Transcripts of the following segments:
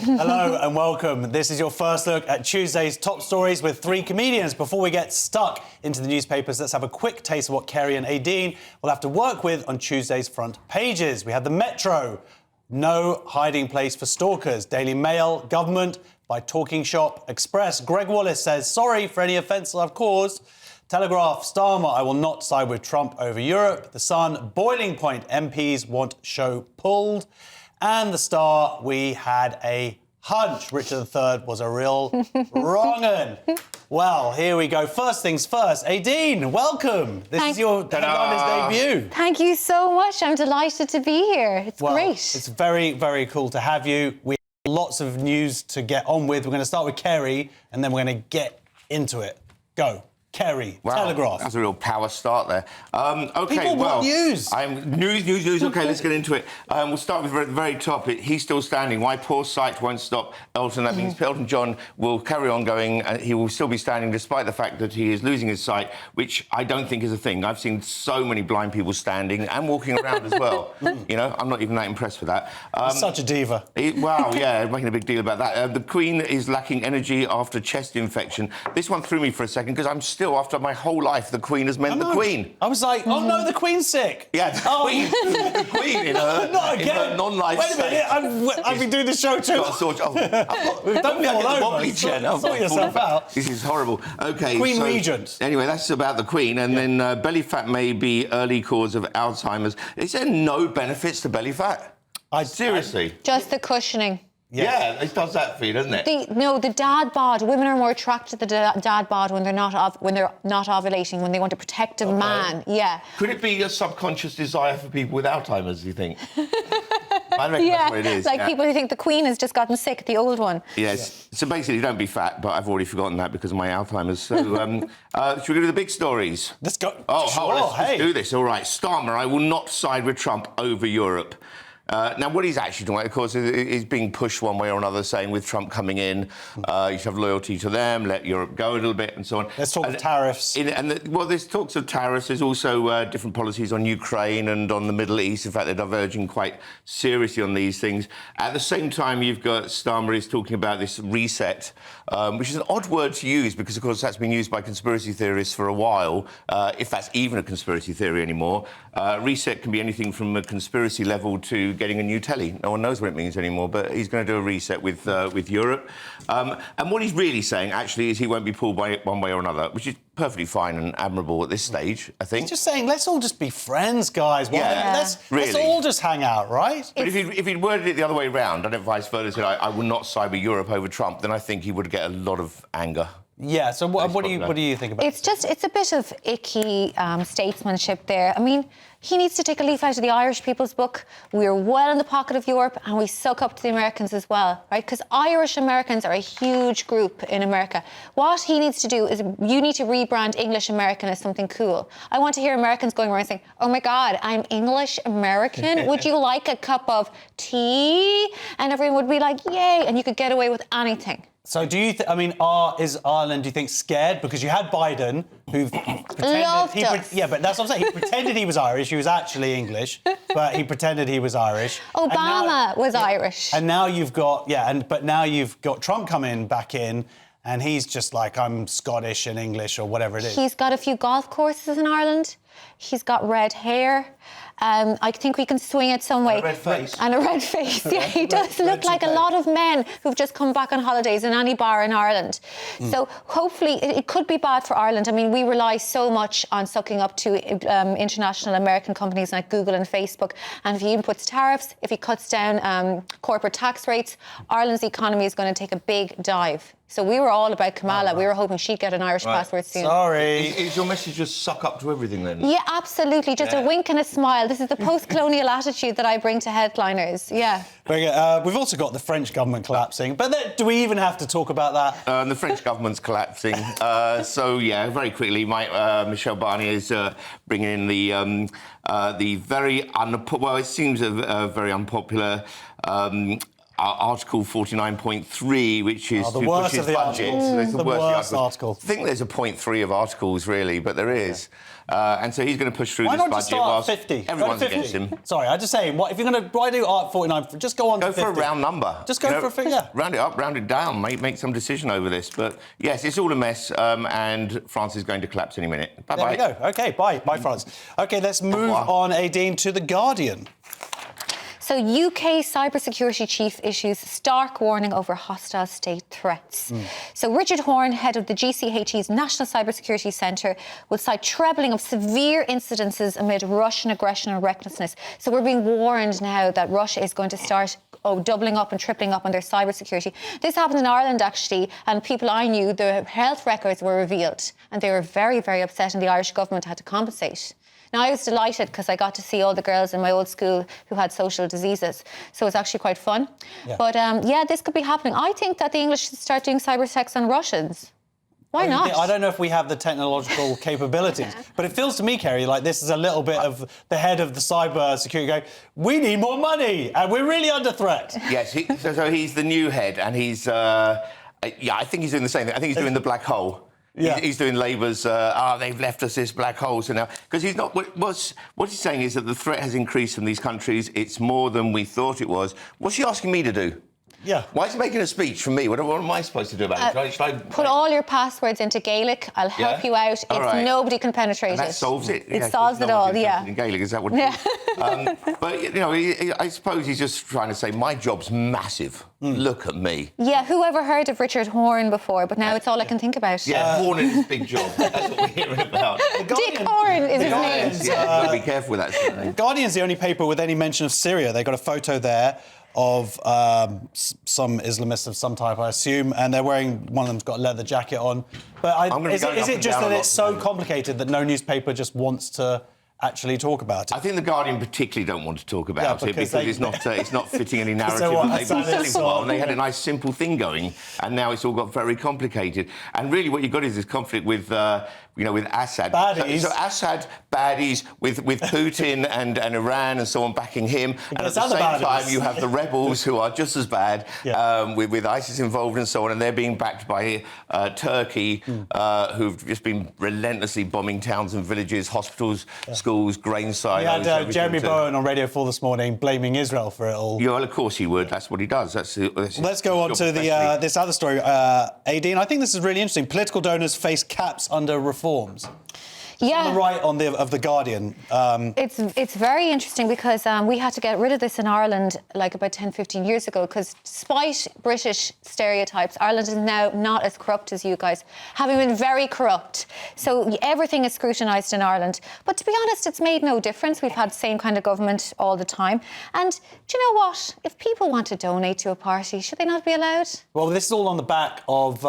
Hello and welcome. This is your first look at Tuesday's top stories with three comedians. Before we get stuck into the newspapers, let's have a quick taste of what Kerry and Aideen will have to work with on Tuesday's front pages. We have the Metro, no hiding place for stalkers. Daily Mail, government by Talking Shop. Express, Greg Wallace says, sorry for any offence I've caused. Telegraph, Starmer, I will not side with Trump over Europe. The Sun, boiling point, MPs want show pulled. And the Star, we had a hunch Richard III was a real wrong-un. Well, here we go. First things first. Aideen, welcome. This is your headliner's debut. Thank you so much. I'm delighted to be here. It's great. It's very, very cool to have you. We have lots of news to get on with. We're going to start with Kerry, and then we're going to get into it. Go. Kerry, wow, Telegraph. That's a real power start there. OK, People want news. News. OK, let's get into it. We'll start with the very top. He's still standing. Why poor sight won't stop Elton. That means Elton John will carry on going. He will still be standing despite the fact that he is losing his sight, which I don't think is a thing. I've seen so many blind people standing and walking around as well. You know, I'm not even that impressed with that. Such a diva. Wow, yeah, making a big deal about that. The Queen is lacking energy after chest infection. This one threw me for a second because I'm still, after my whole life, the Queen has meant the Queen. I was like, oh no, the Queen's sick. Yeah, the Queen in her, non-life Wait a minute, I've been doing the show too. Don't fall over. Sort yourself out. This is horrible. OK, Queen Regent. Anyway, that's about the Queen. And then belly fat may be early cause of Alzheimer's. Is there no benefits to belly fat? Seriously? Just the cushioning. Yeah, it does that for you, doesn't it? The dad bod. Women are more attracted to the dad bod when they're not ovulating, when they want a protective man. Yeah. Could it be a subconscious desire for people with Alzheimer's, do you think? I reckon that's what it is. Like people who think the Queen has just gotten sick, the old one. Yes. So basically, don't be fat, but I've already forgotten that because of my Alzheimer's. So, should we go to the big stories? Let's go. Let's do this. All right. Starmer, I will not side with Trump over Europe. Now, what he's actually doing, of course, is being pushed one way or another, saying with Trump coming in, you should have loyalty to them, let Europe go a little bit, and so on. Let's talk of tariffs. There's talks of tariffs. There's also different policies on Ukraine and on the Middle East. In fact, they're diverging quite seriously on these things. At the same time, you've got Starmer is talking about this reset, which is an odd word to use because, of course, that's been used by conspiracy theorists for a while, if that's even a conspiracy theory anymore. Reset can be anything from a conspiracy level to getting a new telly. No one knows what it means anymore, but he's going to do a reset with Europe. And what he's really saying, actually, is he won't be pulled by it one way or another, which is perfectly fine and admirable at this stage, I think. He's just saying, let's all just be friends, guys. Let's all just hang out, right? But if he'd worded it the other way around, and if vice versa, said, I will not side with Europe over Trump, then I think he would get a lot of anger. Yeah, so what do you think about it? It's a bit of icky statesmanship there. I mean, he needs to take a leaf out of the Irish people's book. We're well in the pocket of Europe and we suck up to the Americans as well, right? Because Irish Americans are a huge group in America. What he needs to do is you need to rebrand English American as something cool. I want to hear Americans going around saying, oh my God, I'm English American. Would you like a cup of tea? And everyone would be like, yay. And you could get away with anything. So do you is Ireland, do you think, scared? Because you had Biden, who pretended... Yeah, but that's what I'm saying. He pretended he was Irish. He was actually English, but he pretended he was Irish. Obama was Irish. And now you've got... but now you've got Trump coming back in, and he's just like, I'm Scottish and English or whatever it is. He's got a few golf courses in Ireland. He's got red hair. I think we can swing it some way. And a red face. And a red face, yeah. He does look like a lot of men who've just come back on holidays in any bar in Ireland. So hopefully it could be bad for Ireland. I mean, we rely so much on sucking up to international American companies like Google and Facebook. And if he inputs tariffs, if he cuts down corporate tax rates, Ireland's economy is going to take a big dive. So we were all about Kamala. We were hoping she'd get an Irish passport soon. Sorry. Is your message just suck up to everything then? Yeah, absolutely. Just a wink and a smile. This is the post-colonial attitude that I bring to headliners. Yeah. Very good. We've also got the French government collapsing. But do we even have to talk about that? The French government's collapsing. Very quickly, Michel Barnier is bringing in the very it seems a very unpopular Article 49.3, which is the to worst push his of the budget. articles. So it's The worst article. I think there's a point 3 of articles, really, but there is. And so he's going to push through Why this not budget just start whilst at 50? everyone's Go to against 50. him. Sorry, I'm just saying, if you're going to why do Art 49, just go on to 50. Go for a round number. Just go for a figure. Round it up, round it down, make some decision over this. But yes, it's all a mess, and France is going to collapse any minute. Bye-bye. There we go. OK, bye, France. OK, let's move on, Aideen, to The Guardian. So UK cybersecurity chief issues stark warning over hostile state threats. So Richard Horne, head of the GCHE's National Cybersecurity Centre, will cite trebling of severe incidences amid Russian aggression and recklessness. So we're being warned now that Russia is going to start doubling up and tripling up on their cybersecurity. This happened in Ireland, actually, and people I knew, their health records were revealed, and they were very, very upset, and the Irish government had to compensate. Now, I was delighted because I got to see all the girls in my old school who had social diseases. So it was actually quite fun. Yeah. But, yeah, this could be happening. I think that the English should start doing cyber attacks on Russians. Why not? I don't know if we have the technological capabilities, but it feels to me, Kerry, like this is a little bit of the head of the cyber security going, we need more money, and we're really under threat. Yes, so he's the new head, and he's... I think he's doing the same thing. I think he's doing the black hole. Yeah. He's doing Labour's, they've left us this black hole, so now... Because he's not... What he's saying is that the threat has increased from these countries. It's more than we thought it was. What's he asking me to do? Yeah. Why is he making a speech from me? What am I supposed to do about it? Should I put all your passwords into Gaelic. I'll help you out. Nobody can penetrate and that solves it. It solves it all, yeah. In Gaelic, is that what? Yeah. But you know, I suppose he's just trying to say my job's massive. Look at me. Yeah. Who ever heard of Richard Horne before? But now it's all I can think about. Yeah, Horne is his big job. That's what we're hearing about. Dick Horne is his name. Yeah, you've got to be careful with that. Guardian's the only paper with any mention of Syria. They got a photo there of some Islamists of some type, I assume, and they're wearing, one of them's got a leather jacket on. But is it just that it's so complicated that no newspaper just wants to actually talk about it? I think the Guardian particularly don't want to talk about it because it's not fitting any narrative that they've been selling for a while. And they had a nice simple thing going, and now it's all got very complicated. And really, what you've got is this conflict with with Assad. Baddies. So Assad baddies with Putin and Iran and so on backing him. And at the same time, you have the rebels who are just as bad with ISIS involved and so on, and they're being backed by Turkey, who've just been relentlessly bombing towns and villages, hospitals, schools, grain silos. We had Jeremy Bowen on Radio 4 this morning blaming Israel for it all. Yeah, well, of course he would. That's what he does. Let's go on to this other story, Aideen. I think this is really interesting. Political donors face caps under reforms. Yeah. On the right of The Guardian. It's very interesting because we had to get rid of this in Ireland like about 10, 15 years ago because despite British stereotypes, Ireland is now not as corrupt as you guys, having been very corrupt. So everything is scrutinised in Ireland. But to be honest, it's made no difference. We've had the same kind of government all the time. And do you know what? If people want to donate to a party, should they not be allowed? Well, this is all on the back of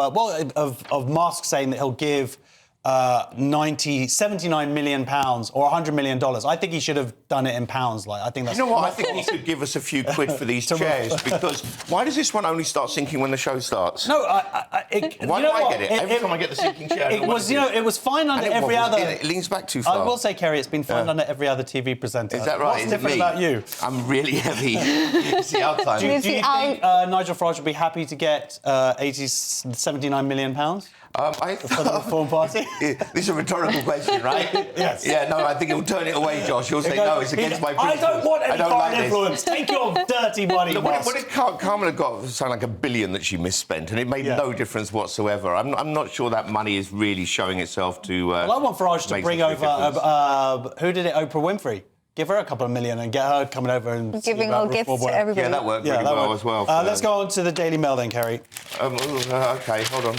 Musk saying that he'll give 79 million pounds or 100 million dollars. I think he should have done it in pounds. I think that's. You know what? I think he should give us a few quid for these chairs because why does this one only start sinking when the show starts? No, why do I get it every time I get the sinking chair? It was fine under every other. It leans back too far. I will say, Kerry, it's been fine under every other TV presenter. Is that right? What's different about you? I'm really heavy. It's the outside. Do you think Nigel Farage would be happy to get 79 million pounds? For the Reform Party? This is a rhetorical question, right? Yes. Yeah, no, I think he'll turn it away, Josh. He'll say, no, it's against my principles. I don't want any foreign influence. Take your dirty money, What if Kamala got something like $1 billion that she misspent, and it made no difference whatsoever? I'm not sure that money is really showing itself to... Well, I want Farage to bring over... who did it? Oprah Winfrey. Give her a couple of million and get her coming over and... Giving all gifts to everybody. Yeah, that worked really well as well. Let's go on to the Daily Mail then, Kerry. OK, hold on.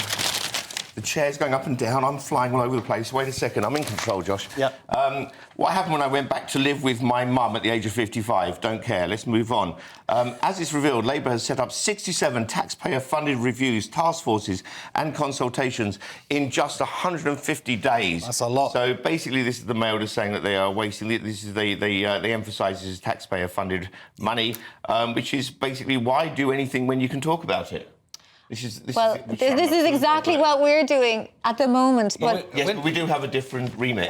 The chair's going up and down. I'm flying all over the place. Wait a second. I'm in control, Josh. Yep. What happened when I went back to live with my mum at the age of 55? Don't care. Let's move on. As it's revealed, Labour has set up 67 taxpayer-funded reviews, task forces and consultations in just 150 days. That's a lot. So basically, this is the Mail just saying that they are wasting... They emphasise this as taxpayer-funded money, which is basically why do anything when you can talk about it? This is exactly what we're doing at the moment. Yes, but we do have a different remit.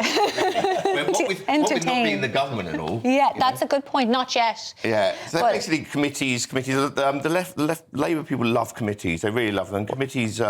what with not entertain. being the government and all. Yeah, that's a good point. Not yet. Yeah, so But- basically committees. The left Labour people love committees. They really love them. Committees,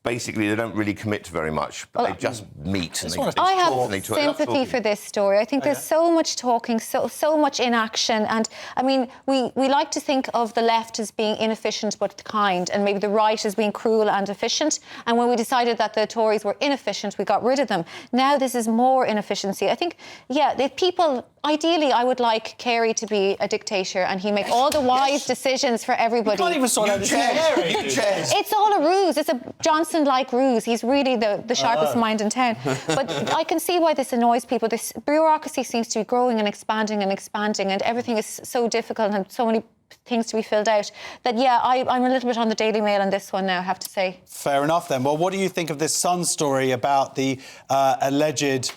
basically, they don't really commit to very much, but they just meet and they I talk I and they have talk. They love sympathy talking. for this story. I think there's so much talking, so much inaction, and I mean, we like to think of the left as being inefficient but kind, and maybe the right as being cruel and efficient. And when we decided that the Tories were inefficient, we got rid of them. Now this is more inefficiency. I think, the people. Ideally, I would like Kerry to be a dictator and he make all the wise decisions for everybody. You can't even sort out the chairs. It's all a ruse. It's a Johnson-like ruse. He's really the sharpest mind in town. But I can see why this annoys people. This bureaucracy seems to be growing and expanding, and everything is so difficult and so many things to be filled out that, I'm a little bit on the Daily Mail on this one now, I have to say. Fair enough, then. Well, what do you think of this Sun story about the alleged...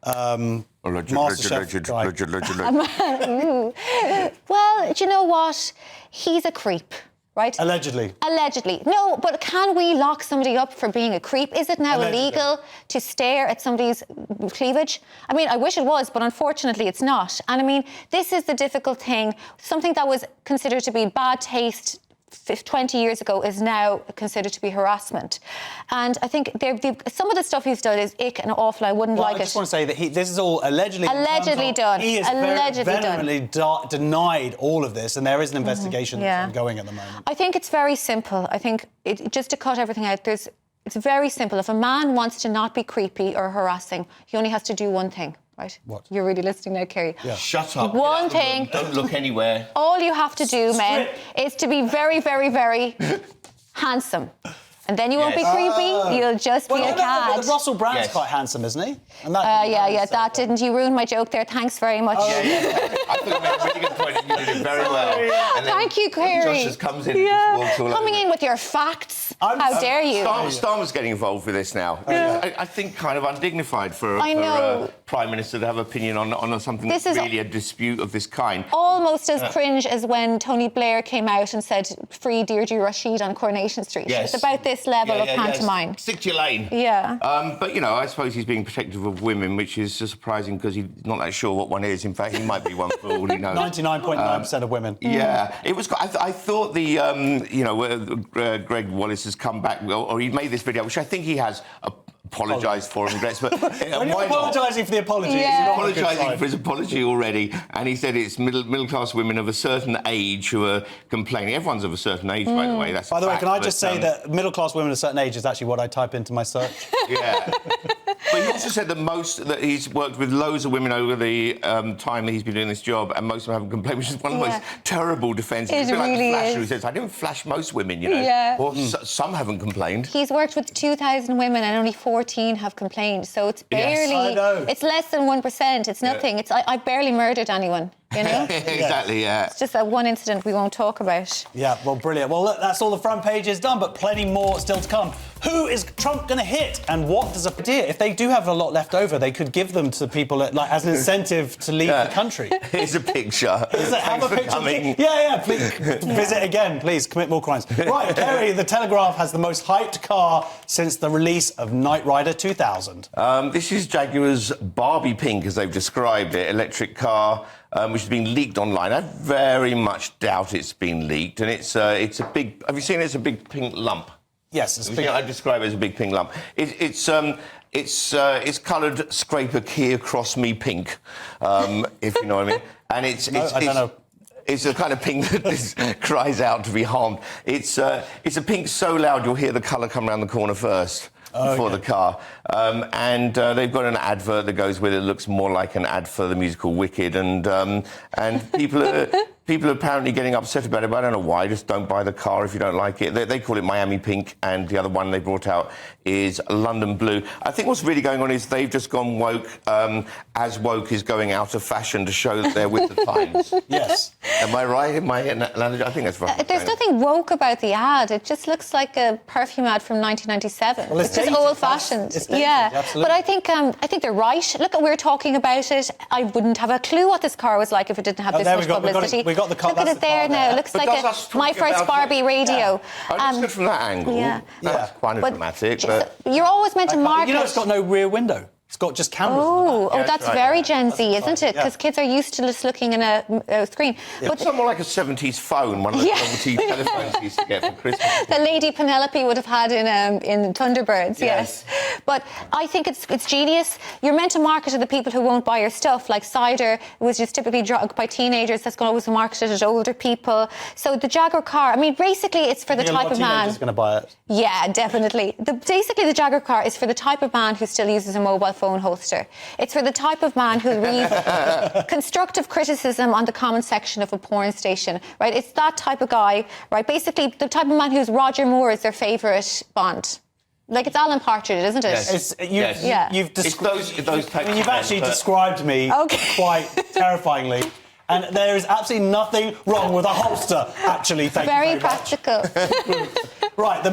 MasterChef guy? Well, do you know what? He's a creep, right? Allegedly. Allegedly. No, but can we lock somebody up for being a creep? Is it now illegal to stare at somebody's cleavage? I mean, I wish it was, but unfortunately it's not. And I mean, this is the difficult thing. Something that was considered to be bad taste 20 years ago is now considered to be harassment. And I think some of the stuff he's done is ick and awful. I wouldn't like it. I just want to say that this is all allegedly done. He has vehemently denied all of this, and there is an investigation that's ongoing at the moment. I think it's very simple. I think, just to cut everything out, it's very simple. If a man wants to not be creepy or harassing, he only has to do one thing. Right? What? You're really listening now, Kerry. Yeah. Shut up. One thing. Don't look anywhere. All you have to do, men, is to be very, very, very handsome. And then you won't be creepy, you'll just be a cad. But Russell Brand's quite handsome, isn't he? And that didn't you ruin my joke there? Thanks very much. I thought you made a really good point and you did it very well. And then Thank you, Kerry. Josh just comes in and just walks all Coming over. in with your facts. How dare you? Starmer's getting involved with this now. I think kind of undignified for a Prime Minister to have opinion on something that's really a dispute of this kind. Almost as cringe as when Tony Blair came out and said, free Deirdre Rashid on Coronation Street. Yes. It's about this level of pantomime. Yes. Stick to your lane. Yeah. But, I suppose he's being protective of women, which is surprising because he's not that sure what one is. In fact, he might be one for all he knows. 99.9% of women. Yeah. It was. I thought Greg Wallace has come back, or he made this video, which I think he has apologised for and regrets. But when you're apologising for the apology, he's apologising for his apology already, and he said it's middle-class women of a certain age who are complaining. Everyone's of a certain age, by the way. By the way, can I just say that middle-class women of a certain age is actually what I type into my search? Yeah. But he also said that he's worked with loads of women over the time that he's been doing this job, and most of them haven't complained, which is one of the most terrible defences. It's a bit like the Flasher who says, I didn't flash most women, Yeah. Or some haven't complained. He's worked with 2,000 women and only 14 have complained, so it's barely... It's less than 1%. It's nothing. I barely murdered anyone. Exactly, yeah. It's just that one incident we won't talk about. Yeah, well, brilliant. Well, look, that's all the front page is done, but plenty more still to come. Who is Trump going to hit, and what does a idea? If they do have a lot left over, they could give them to people as an incentive to leave the country. Here's a picture. Have a picture. Please visit again, please. Commit more crimes. Right, Kerry, the Telegraph has the most hyped car since the release of Knight Rider 2000. This is Jaguar's Barbie pink, as they've described it, electric car. Which has been leaked online. I very much doubt it's been leaked, and it's a big. Have you seen it? It's a big pink lump. Yes, it's big. I describe it as a big pink lump. It's coloured scraper Kia cross me pink, if you know what I mean. And I don't know. It's the kind of pink that cries out to be harmed. It's a pink so loud you'll hear the colour come around the corner first. Before the car. And they've got an advert that goes with it. It looks more like an ad for the musical Wicked. And people are apparently getting upset about it, but I don't know why. Just don't buy the car if you don't like it. They call it Miami Pink, and the other one they brought out is London Blue. I think what's really going on is they've just gone woke, as woke is going out of fashion to show that they're with the times. Yes. Am I right? I think that's right. There's nothing woke about the ad. It just looks like a perfume ad from 1997. Well, it's just old-fashioned. Yeah, absolutely. But I think they're right. Look, we're talking about it. I wouldn't have a clue what this car was like if it didn't have this much publicity. We got the car. Look at it there now. It looks like my first Barbie radio. I just from that angle. Yeah. That's quite dramatic. You're always meant to market. It's got no rear window. It's got just cameras. on the back. Oh, that's very Gen Z, isn't it? exciting, Because kids are used to just looking in a screen. But it's more like a 70s phone, one of those novelty telephones you used to get for Christmas. that Lady Penelope would have had in Thunderbirds, yes. But I think it's genius. You're meant to market to the people who won't buy your stuff, like cider was just typically drunk by teenagers. That's going to always be marketed at older people. So the Jaguar car, I mean, basically it's for the type of man. Is going to buy it. Yeah, definitely. Basically, the Jaguar car is for the type of man who still uses a mobile phone holster. It's for the type of man who reads constructive criticism on the comment section of a porn station, right? It's that type of guy, right? Basically, the type of man who's Roger Moore is their favourite Bond. Like, it's Alan Partridge, isn't it? Yes. You've It's those types you've of actually men, but- described me quite terrifyingly. And there is absolutely nothing wrong with a holster, actually. Thank you very Very practical. much. Right, the